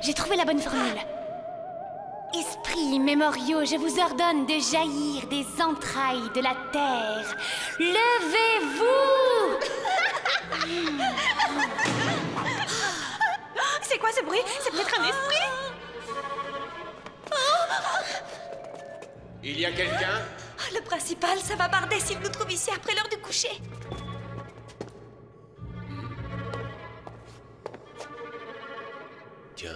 j'ai trouvé la bonne formule. Esprits mémoriaux, je vous ordonne de jaillir des entrailles de la terre. Levez-vous! C'est quoi ce bruit? C'est peut-être un esprit? Il y a quelqu'un? Le principal, ça va barder s'il nous trouve ici après l'heure du coucher. Tiens.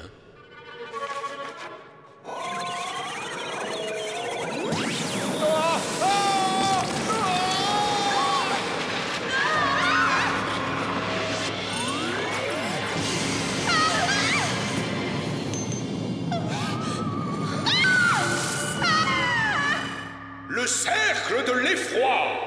Le cercle de l'effroi!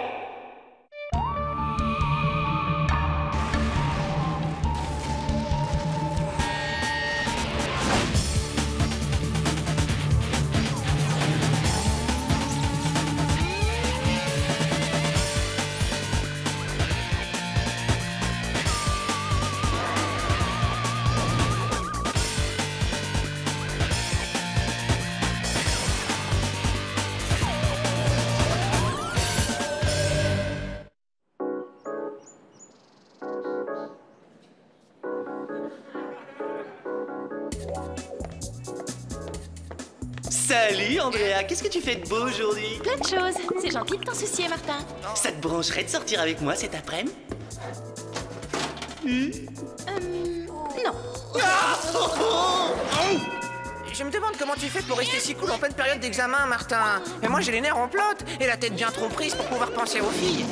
Salut Andrea, qu'est-ce que tu fais de beau aujourd'hui? Plein de choses. C'est gentil de t'en soucier, Martin. Ça te brancherait de sortir avec moi cet après-midi? Non. Je me demande comment tu fais pour rester si cool en pleine période d'examen, Martin. Mais moi, j'ai les nerfs en plâtre et la tête bien trop prise pour pouvoir penser aux filles.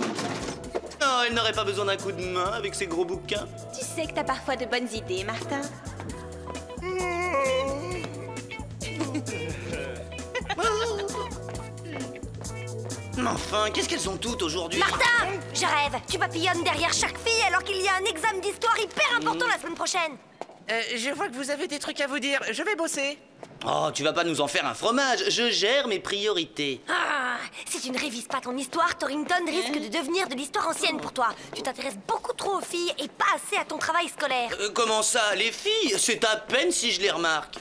Oh, elle n'aurait pas besoin d'un coup de main avec ses gros bouquins. Tu sais que t'as parfois de bonnes idées, Martin. Mais enfin, qu'est-ce qu'elles ont toutes aujourd'hui? Martin! Je rêve! Tu papillonnes derrière chaque fille alors qu'il y a un examen d'histoire hyper important la semaine prochaine! Je vois que vous avez des trucs à vous dire. Je vais bosser. Oh, tu vas pas nous en faire un fromage. Je gère mes priorités. Ah! Si tu ne révises pas ton histoire, Torrington risque de devenir de l'histoire ancienne pour toi. Tu t'intéresses beaucoup trop aux filles et pas assez à ton travail scolaire. Comment ça, les filles? C'est à peine si je les remarque.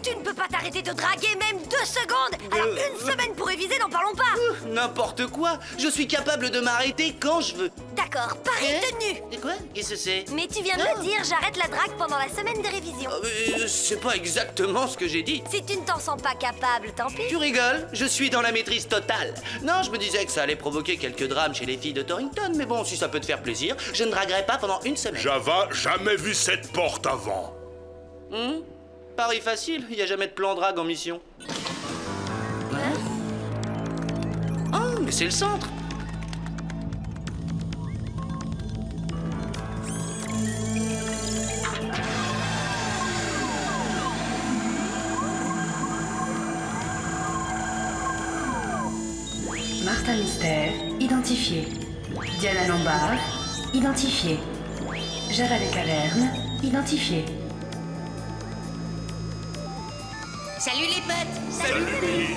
Tu ne peux pas t'arrêter de draguer même 2 secondes! Alors une semaine pour réviser, n'en parlons pas! N'importe quoi. Je suis capable de m'arrêter quand je veux. D'accord, pari tenu! Et quoi? Qu'est-ce que c'est? Mais tu viens de me dire, j'arrête la drague pendant la semaine de révision. C'est pas exactement ce que j'ai dit. Si tu ne t'en sens pas capable, tant pis. Tu rigoles? Je suis dans la maîtrise totale. Non, je me disais que ça allait provoquer quelques drames chez les filles de Torrington, mais bon, si ça peut te faire plaisir, je ne draguerai pas pendant une semaine. Java, jamais vu cette porte avant. Pari facile, il n'y a jamais de plan drague en mission. Oh, mais c'est le centre. Martin Mystère, identifié. Diana Lombard, identifié. Java des Cavernes, identifié. Salut les potes! Salut!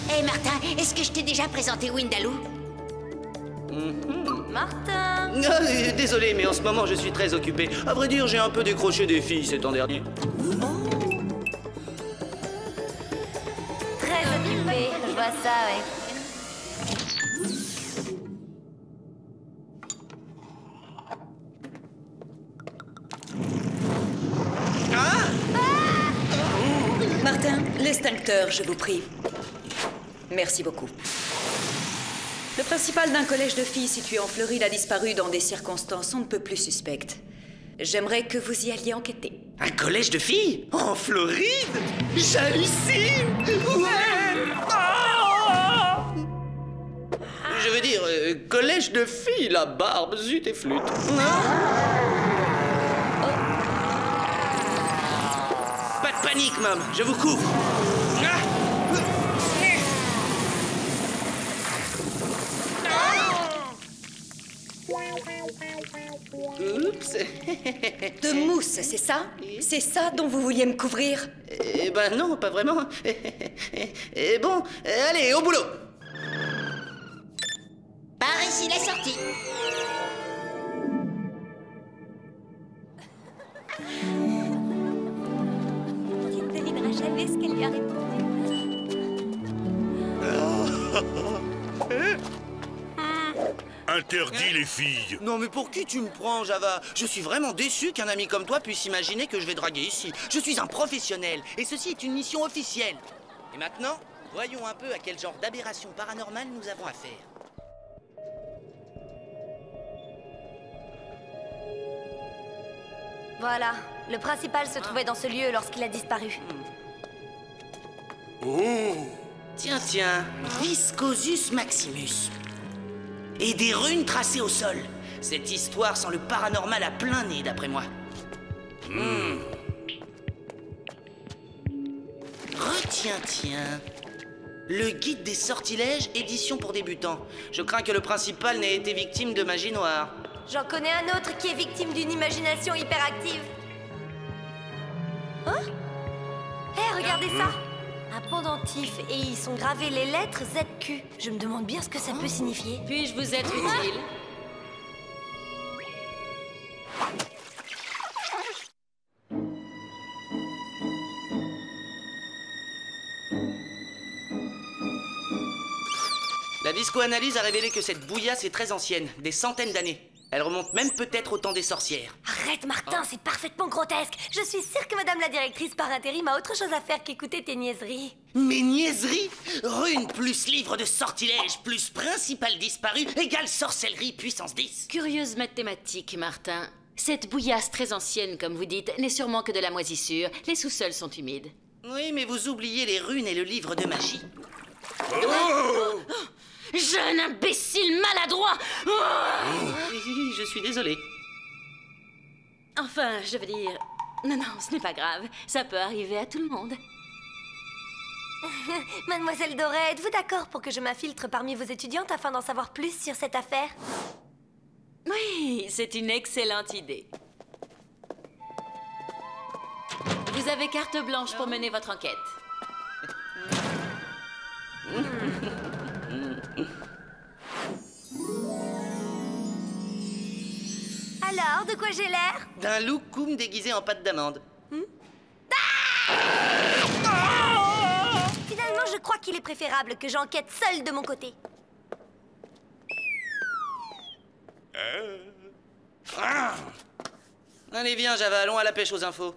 Hé Martin, est-ce que je t'ai déjà présenté Windaloo? Martin! Désolé, mais en ce moment, je suis très occupé. À vrai dire, j'ai un peu décroché des filles ces temps derniers. Très occupé, je vois ça, ouais. Martin, l'extincteur, je vous prie. Merci beaucoup. Le principal d'un collège de filles situé en Floride a disparu dans des circonstances on ne peut plus suspectes. J'aimerais que vous y alliez enquêter. Un collège de filles? En Floride? J'hallucine! Ouais! Ah! Je veux dire, collège de filles, la barbe, zut et flûte. Pas de panique, Mom, je vous couvre. Oups. De mousse, c'est ça? C'est ça dont vous vouliez me couvrir? Eh ben non, pas vraiment. Bon, allez, au boulot. Voici la sortie. Tu ne devineras jamais ce qu'elle lui a répondu. Interdit les filles. Non mais pour qui tu me prends, Java? Je suis vraiment déçu qu'un ami comme toi puisse imaginer que je vais draguer ici. Je suis un professionnel, et ceci est une mission officielle. Et maintenant, voyons un peu à quel genre d'aberration paranormale nous avons affaire. Voilà, le principal se trouvait dans ce lieu lorsqu'il a disparu. Oh! Tiens, tiens, Viscosus Maximus. Et des runes tracées au sol. Cette histoire sent le paranormal à plein nez, d'après moi. Retiens, tiens. Le guide des sortilèges, édition pour débutants. Je crains que le principal n'ait été victime de magie noire. J'en connais un autre qui est victime d'une imagination hyperactive. Hein? Hé, regardez ça! Un pendentif et y sont gravées les lettres ZQ. Je me demande bien ce que ça peut signifier. Puis-je vous être utile? La viscoanalyse a révélé que cette bouillasse est très ancienne, des centaines d'années. Elle remonte même peut-être au temps des sorcières. Arrête, Martin, c'est parfaitement grotesque. Je suis sûre que madame la directrice par intérim a autre chose à faire qu'écouter tes niaiseries. Mes niaiseries? Rune plus livre de sortilège plus principal disparu égale sorcellerie puissance 10. Curieuse mathématique, Martin. Cette bouillasse très ancienne, comme vous dites, n'est sûrement que de la moisissure. Les sous-sols sont humides. Oui, mais vous oubliez les runes et le livre de magie. Oh! Jeune imbécile maladroit! Je suis désolé. Enfin, je veux dire... Non, ce n'est pas grave. Ça peut arriver à tout le monde. Mademoiselle Doré, êtes-vous d'accord pour que je m'infiltre parmi vos étudiantes afin d'en savoir plus sur cette affaire? Oui, c'est une excellente idée. Vous avez carte blanche pour mener votre enquête. Alors, de quoi j'ai l'air? D'un loukoum déguisé en pâte d'amande. Finalement, je crois qu'il est préférable que j'enquête seule de mon côté. Allez, viens, Java, allons à la pêche aux infos.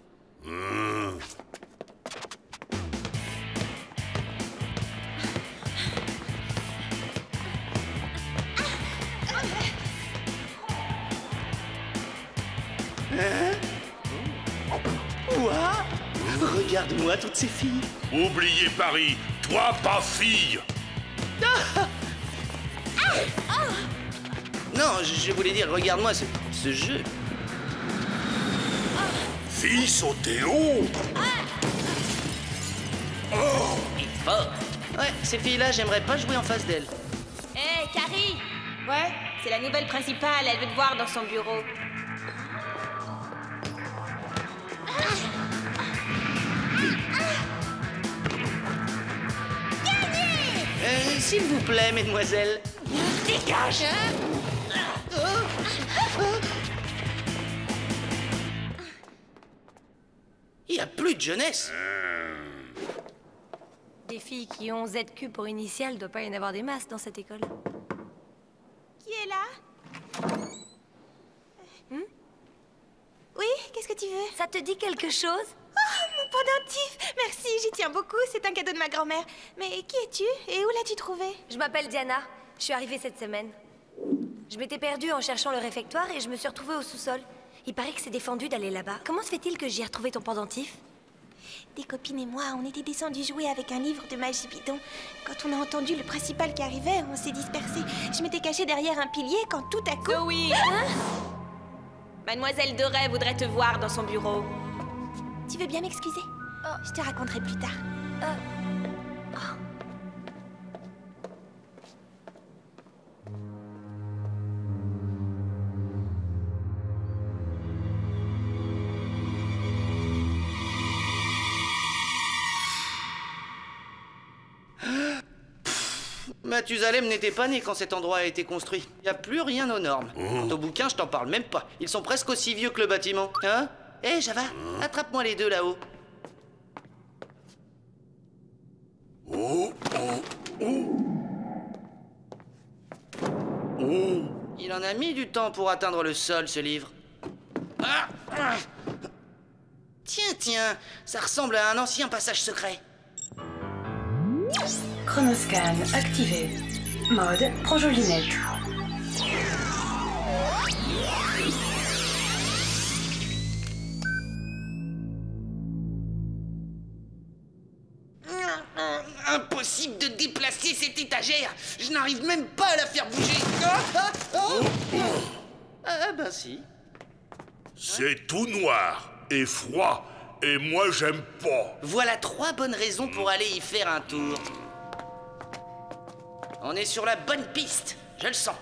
Quoi? Regarde-moi toutes ces filles. Oubliez Paris, toi pas fille. Non, je voulais dire, regarde-moi ce jeu. Fille sauter haut. Il est fort. Ouais, ces filles-là, j'aimerais pas jouer en face d'elles. Hé, Carrie! Ouais, c'est la nouvelle principale, elle veut te voir dans son bureau. S'il vous plaît, mesdemoiselles. Dégage! Il n'y a plus de jeunesse. Des filles qui ont ZQ pour initiale, doit pas y en avoir des masses dans cette école. Qui est là? Oui, qu'est-ce que tu veux? Ça te dit quelque chose? Oh, mon pendentif! Merci, j'y tiens beaucoup, c'est un cadeau de ma grand-mère. Mais qui es-tu et où l'as-tu trouvé? Je m'appelle Diana, je suis arrivée cette semaine. Je m'étais perdue en cherchant le réfectoire et je me suis retrouvée au sous-sol. Il paraît que c'est défendu d'aller là-bas. Comment se fait-il que j'y ai retrouvé ton pendentif? Des copines et moi, on était descendus jouer avec un livre de magie bidon. Quand on a entendu le principal qui arrivait, on s'est dispersés. Je m'étais cachée derrière un pilier quand tout à coup... Oui. Mademoiselle Doré voudrait te voir dans son bureau. Tu veux bien m'excuser? Je te raconterai plus tard. Mathusalem n'était pas né quand cet endroit a été construit. Il n'y a plus rien aux normes. Quant aux bouquins, je t'en parle même pas. Ils sont presque aussi vieux que le bâtiment. Hein? Hé, Java, attrape-moi les deux là-haut. Oh, oh, oh. Oh. Il en a mis du temps pour atteindre le sol, ce livre. Ah, ah. Tiens, ça ressemble à un ancien passage secret. Chronoscan activé. Mode projolinette. Impossible de déplacer cette étagère. Je n'arrive même pas à la faire bouger. Ah ben si. C'est tout noir et froid, et moi j'aime pas. Voilà 3 bonnes raisons pour aller y faire un tour. On est sur la bonne piste, je le sens.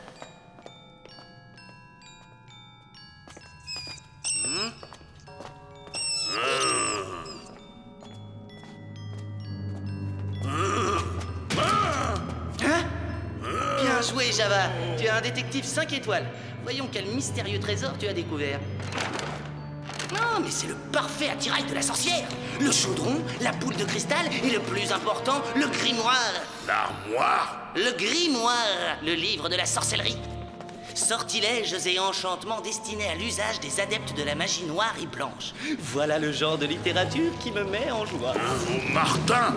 Hein? Bien joué, Java. Tu es un détective 5 étoiles. Voyons quel mystérieux trésor tu as découvert. Non, mais c'est le parfait attirail de la sorcière. Le chaudron, la boule de cristal et le plus important, le grimoire. L'armoire? Le grimoire, le livre de la sorcellerie. Sortilèges et enchantements destinés à l'usage des adeptes de la magie noire et blanche. Voilà le genre de littérature qui me met en joie. Oh, Martin!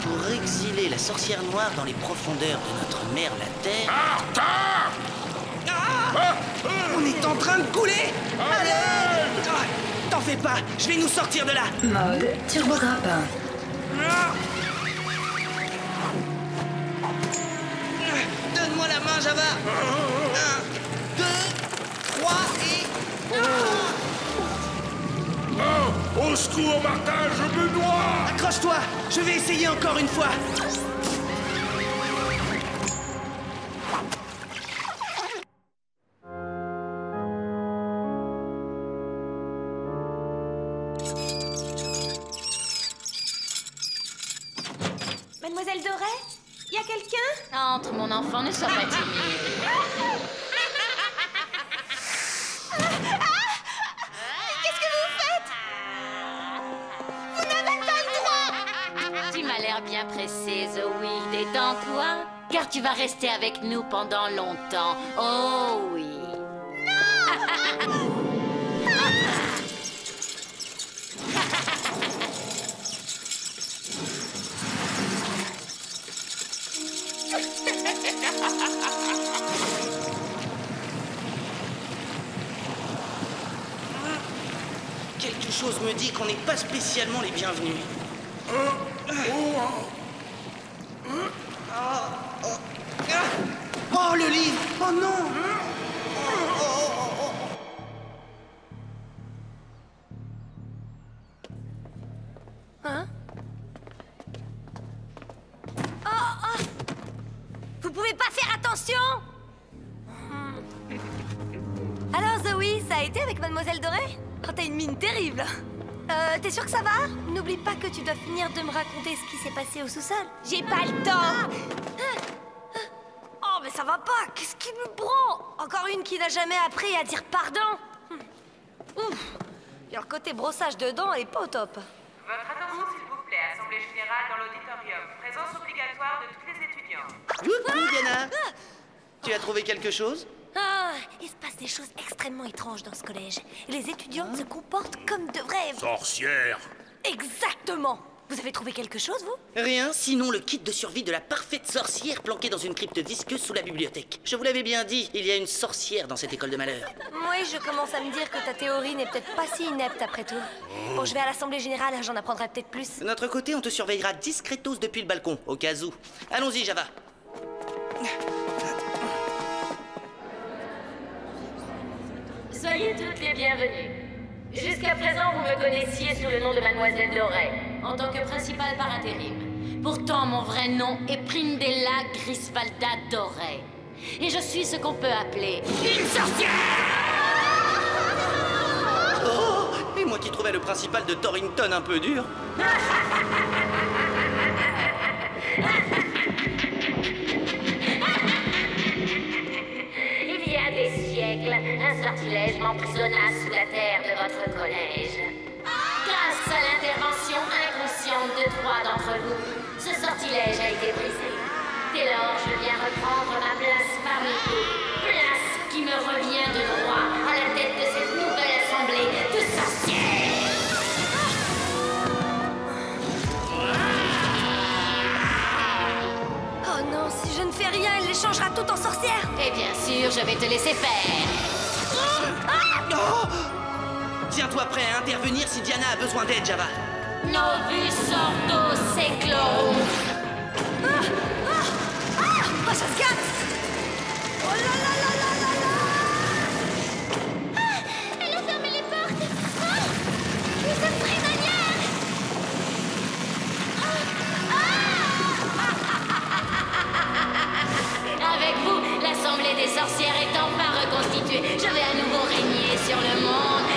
Pour exiler la sorcière noire dans les profondeurs de notre mère la Terre... Ah, on est en train de couler. Allez! T'en fais pas, je vais nous sortir de là. Mode turbo-grappin. Donne-moi la main, Java. 1, 2, 3 et... Au secours, Martin, je me noie! Accroche-toi, je vais essayer encore une fois. Mademoiselle Doré, y a quelqu'un? Entre, mon enfant, ne sois pas timide. Qu'est-ce que vous faites? Vous n'avez pas le droit! Tu m'as l'air bien pressée, Zoé. Détends-toi, car tu vas rester avec nous pendant longtemps. Oh oui. Quelque chose me dit qu'on n'est pas spécialement les bienvenus. Oh, le livre! Oh non! Hein? Vous pouvez pas faire attention? Alors Zoé, ça a été avec Mademoiselle Doré? Oh, t'as une mine terrible. T'es sûre que ça va? N'oublie pas que tu dois finir de me raconter ce qui s'est passé au sous-sol. J'ai pas le temps! Oh, mais ça va pas! Qu'est-ce qui me prend? Encore une qui n'a jamais appris à dire pardon? Ouf! Et le côté brossage de dents, elle est pas au top. Votre attention, s'il vous plaît. Assemblée générale dans l'auditorium. Présence obligatoire de tous les étudiants. Coucou, Diana! Tu as trouvé quelque chose? Ah, il se passe des choses extrêmement étranges dans ce collège. Et les étudiantes se comportent comme de vrais... Sorcière! Exactement! Vous avez trouvé quelque chose, vous? Rien, sinon le kit de survie de la parfaite sorcière planquée dans une crypte visqueuse sous la bibliothèque. Je vous l'avais bien dit, il y a une sorcière dans cette école de malheur. Oui, je commence à me dire que ta théorie n'est peut-être pas si inepte après tout. Bon, je vais à l'assemblée générale, j'en apprendrai peut-être plus. De notre côté, on te surveillera discretos depuis le balcon, au cas où. Allons-y, Java. Soyez toutes les bienvenues. Jusqu'à présent, vous me connaissiez sous le nom de Mademoiselle Doré, en tant que principale par intérim. Pourtant, mon vrai nom est Prindella Grisvalda Doré. Et je suis ce qu'on peut appeler une sorcière! Oh! Et moi qui trouvais le principal de Torrington un peu dur. siècle, un sortilège m'emprisonna sous la terre de votre collège. Grâce à l'intervention inconsciente de 3 d'entre vous, ce sortilège a été brisé. Dès lors, je viens reprendre ma place parmi vous. Place qui me revient de droit à la tête de cette nouvelle assemblée de sorcières. Oh non, si je ne fais rien, il les changera toutes en sorcières. Et bien sûr, je vais te laisser faire. Oh! Tiens-toi prêt à intervenir si Diana a besoin d'aide, Java. Novus Ordo Seclorum. Oh, ça se gâte. Oh là là là là là là. Elle a fermé les portes. Nous sommes prisonnières. Avec vous, l'Assemblée des sorcières est enfin reconstituée. Je vais à nouveau régner sur le monde.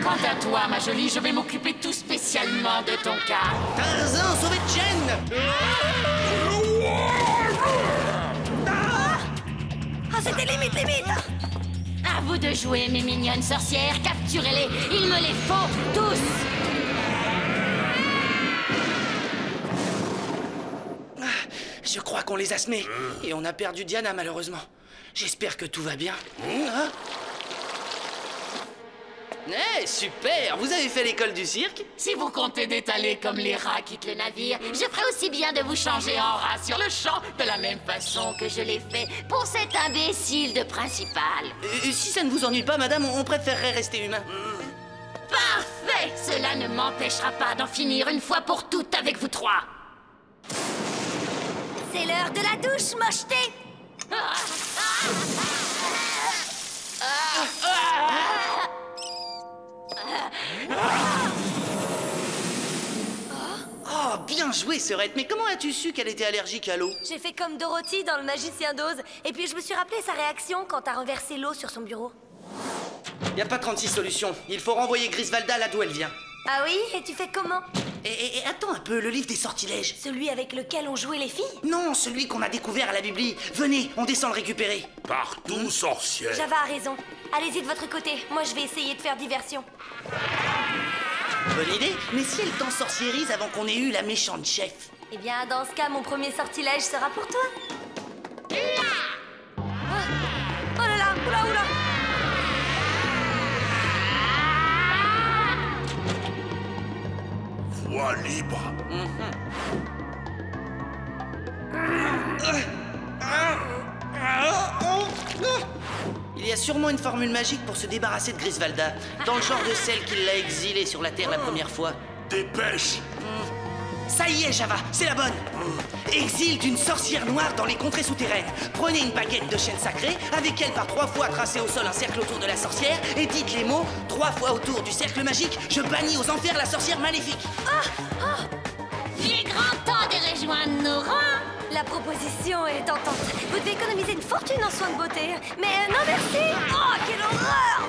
Quant à toi, ma jolie, je vais m'occuper tout spécialement de ton cas. Tarzan, sauvez Jen! Ah, c'était limite. À vous de jouer, mes mignonnes sorcières. Capturez-les. Il me les faut tous. Je crois qu'on les a semés. Et on a perdu Diana, malheureusement. J'espère que tout va bien. Eh, super! Vous avez fait l'école du cirque? Si vous comptez détaler comme les rats quittent le navire, je ferai aussi bien de vous changer en rat sur le champ, de la même façon que je l'ai fait pour cet imbécile de principal. Si ça ne vous ennuie pas, madame, on préférerait rester humain. Parfait! Cela ne m'empêchera pas d'en finir une fois pour toutes avec vous 3. C'est l'heure de la douche, mocheté. Oh, bien joué, Serette. Mais comment as-tu su qu'elle était allergique à l'eau? J'ai fait comme Dorothy dans Le Magicien d'Oz, et puis je me suis rappelé sa réaction quand t'as renversé l'eau sur son bureau. Y a pas 36 solutions. Il faut renvoyer Grisvalda là d'où elle vient. Ah oui? Et tu fais comment? Et attends un peu, le livre des sortilèges. Celui avec lequel ont joué les filles? Non, celui qu'on a découvert à la Bibli. Venez, on descend le récupérer. Partout, sorcière. Java a raison. Allez-y de votre côté. Moi, je vais essayer de faire diversion. Bonne idée. Mais si elle t'ensorcierise avant qu'on ait eu la méchante chef? Eh bien, dans ce cas, mon premier sortilège sera pour toi. Oh là là, oula. Voie libre. Il y a sûrement une formule magique pour se débarrasser de Grisvalda, dans le genre de celle qui l'a exilée sur la Terre la première fois. Dépêche. Ça y est, Java, c'est la bonne. Exil d'une sorcière noire dans les contrées souterraines. Prenez une baguette de chêne sacré, avec elle par 3 fois tracez au sol un cercle autour de la sorcière, et dites les mots 3 fois autour du cercle magique. Je bannis aux enfers la sorcière maléfique. Il est grand temps de rejoindre nos rangs. La proposition est tentante. Vous devez économiser une fortune en soins de beauté. Mais non, merci. Oh, quelle horreur!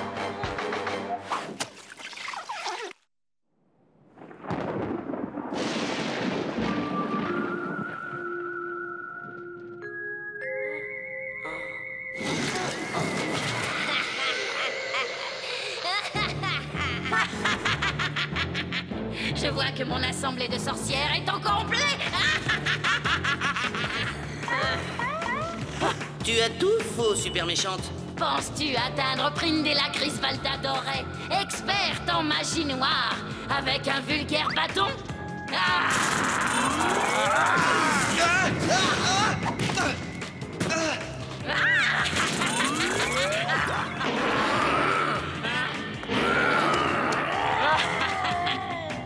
Je vois que mon assemblée de sorcières est en complet. Tu as tout faux, super méchante. Penses-tu atteindre Prindella Grisvalda Doré, experte en magie noire, avec un vulgaire bâton?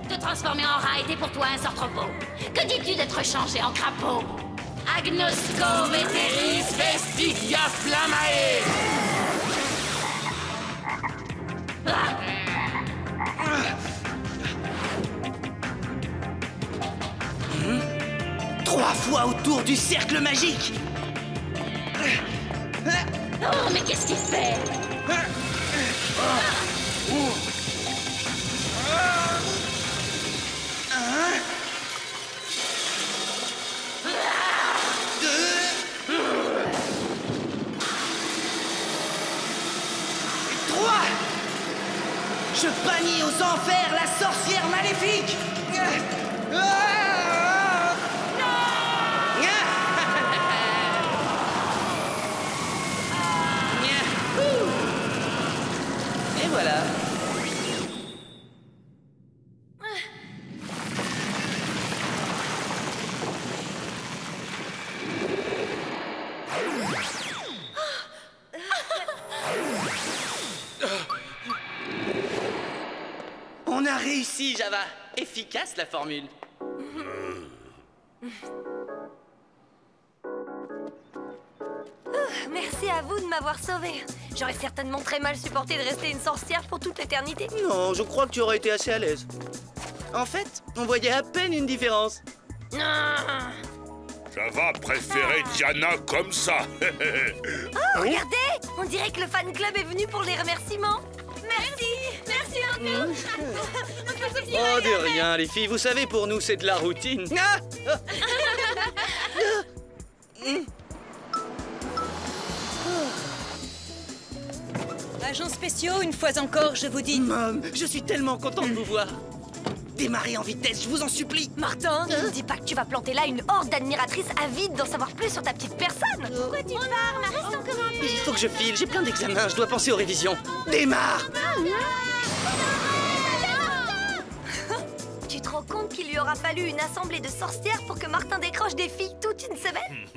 Te transformer en rat était pour toi un sort trop beau. Que dis-tu d'être changé en crapaud? Agnosco Veteris Vestigia Flamae. 3 fois autour du cercle magique. Oh, mais qu'est-ce qu'il fait? sorcière maléfique. Et voilà. On a réussi, Java. Efficace, la formule. Merci à vous de m'avoir sauvée. J'aurais certainement très mal supporté de rester une sorcière pour toute l'éternité. Non, je crois que tu aurais été assez à l'aise. En fait, on voyait à peine une différence. Java préférait Diana comme ça. Oh, regardez! On dirait que le fan club est venu pour les remerciements. Merci! Merci encore! Oh, de rien, les filles. Vous savez, pour nous, c'est de la routine. Agents spéciaux, une fois encore, je vous dis... Mom, je suis tellement content de vous voir. Démarrez en vitesse, je vous en supplie. Martin, ne me dis pas que tu vas planter là une horde d'admiratrices avides d'en savoir plus sur ta petite personne. Pourquoi tu pars? Mais reste encore un peu. Il faut que je file, j'ai plein d'examens, je dois penser aux révisions. Démarre! Tu te rends compte qu'il lui aura fallu une assemblée de sorcières pour que Martin décroche des filles toute une semaine?